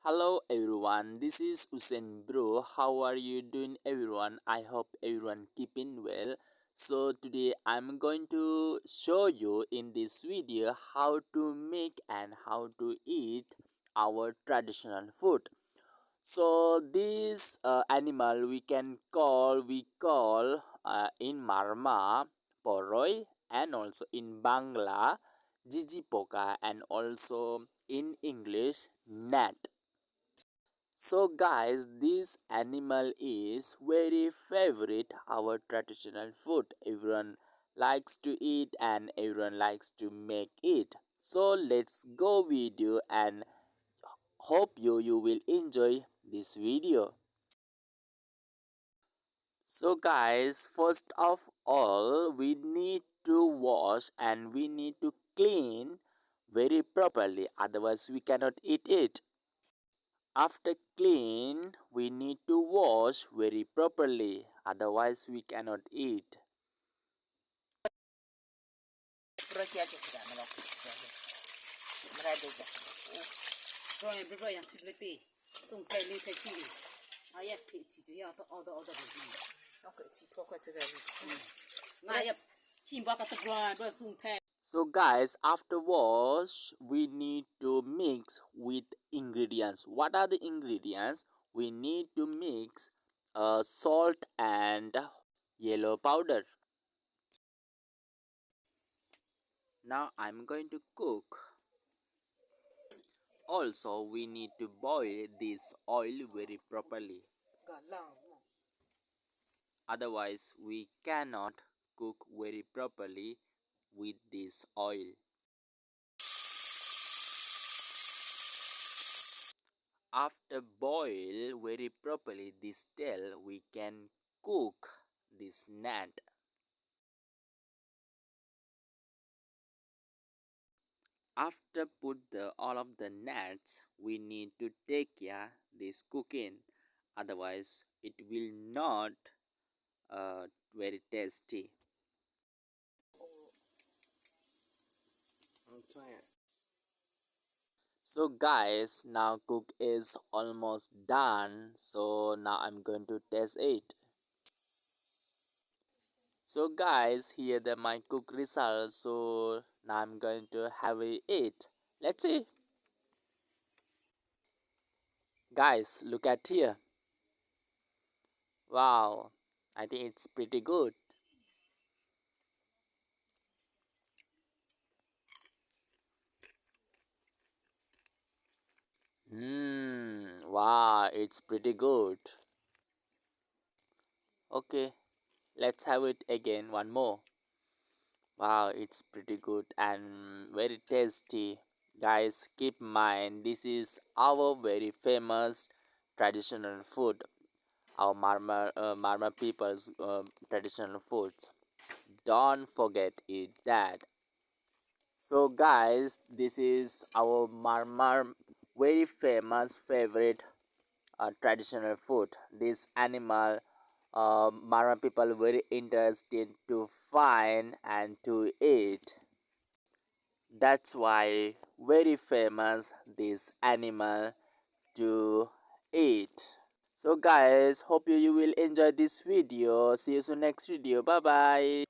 Hello everyone, this is Usain Bro. How are you doing everyone? I hope everyone keeping well. So today I'm going to show you in this video how to make and how to eat our traditional food. So this animal we call in marma poroi, and also in Bangla jijipoka, and also in English gnat. So guys, this animal is very favorite our traditional food. Everyone likes to eat and everyone likes to make it. So let's go video and hope you will enjoy this video. So guys, first of all we need to wash and we need to clean very properly, otherwise we cannot eat it. After clean, we need to wash very properly, otherwise we cannot eat. So guys, after wash, we need to mix with ingredients. What are the ingredients? We need to mix salt and yellow powder. Now I'm going to cook. Also, we need to boil this oil very properly. Otherwise, we cannot cook very properly with this oil. After boil very properly this tail, we can cook this gnat. After put all of the nuts, we need to take care this cooking. Otherwise, it will not very tasty. So guys, now cook is almost done. So now I'm going to test it. So guys, here the my cook results. So now I'm going to have it. Let's see. Guys, look at here. Wow, I think it's pretty good. Wow, it's pretty good. Okay, let's have it again one more. Wow, it's pretty good and very tasty. Guys, keep in mind this is our very famous traditional food. Our Marma people's traditional foods. Don't forget it that. So guys, this is our Marmar very famous favorite traditional food. This animal, Marmar people very interested to find and to eat. That's why very famous this animal to eat. So guys, hope you will enjoy this video. See you soon next video. Bye bye.